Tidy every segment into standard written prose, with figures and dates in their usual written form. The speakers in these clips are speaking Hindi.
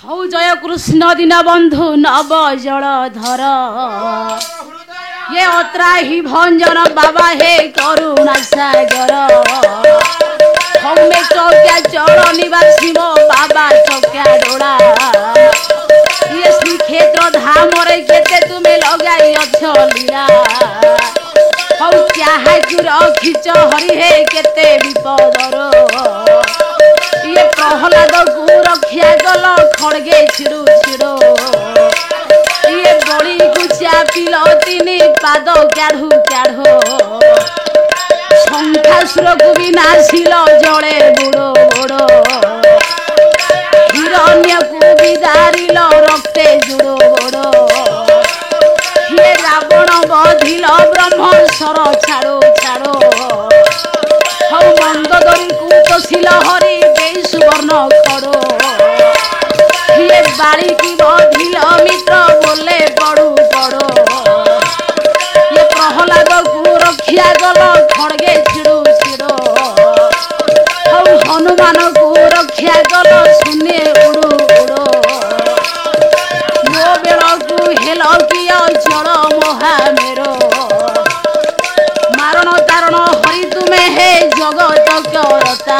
हौ जय कृष्ण दीन बंधु नव जलधर ये अत्राही भंजन बाबा हे करुणा सागर हमें चौकिया चढ़ निवासी मो बाबा चौकिया डोला ये श्रीक्षेत्र धाम रे केते तुमे लगाई अछ लीला हौ क्या है रखिच हरि हे केते विपदर ये प्रहलाद को रखिया गल खड़गे छिड़ू छिड़ो ये बड़ी को चापिल तीन पाद क्याढ़ू क्याढ़ो शंखासुर को भी नासिल जड़े बुड़ो बुड़ो हिरण्य को भी दारिल रक्ते जुड़ो बुड़ो ये रावण बधिल ब्रह्म सर छाड़ो छाड़ो हौ मंदोदरी को पशिल हरि दे सुवर्ण खड़ो ये बाड़ी की बधिल मित्र बोले बड़ू बड़ो ये प्रहलाद को रखिया गल खड़गे छिड़ू छिड़ो हौ हनुमान को रखिया गल शून्य उड़ू उड़ो मो बेल को हेल किया जल महामेरो मारण तारण हरि तुमे हे जगत करता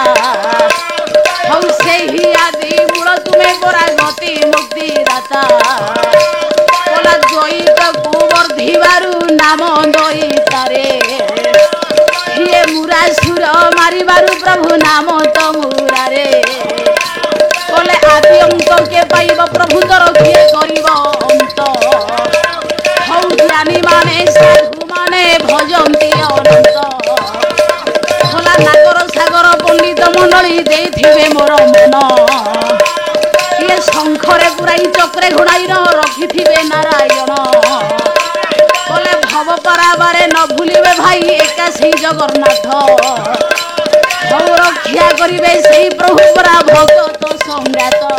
हौ से ही आदि मूल तुमे बरा गति मुक्ति दाता कला द्वैत को वर्धिबारु नाम द्वैतारे ये मुरासुर मारिबारु प्रभु नाम तो मुरारे कले आदि अंत के पाइब प्रभु तर किए करिब अंत हौ ज्ञानी माने साधु माने भजंती अनंत कला नागर सागर पंडित मंडली देथिबे मोर मन ये शंखरे पुराई चक्रे घोड़ाई रखिथिबे नारायण कले भव पाराबारे न भूलिबे भाई एका से जगन्नाथ हौ रक्षा करिबे से प्रभु परा भगत संगात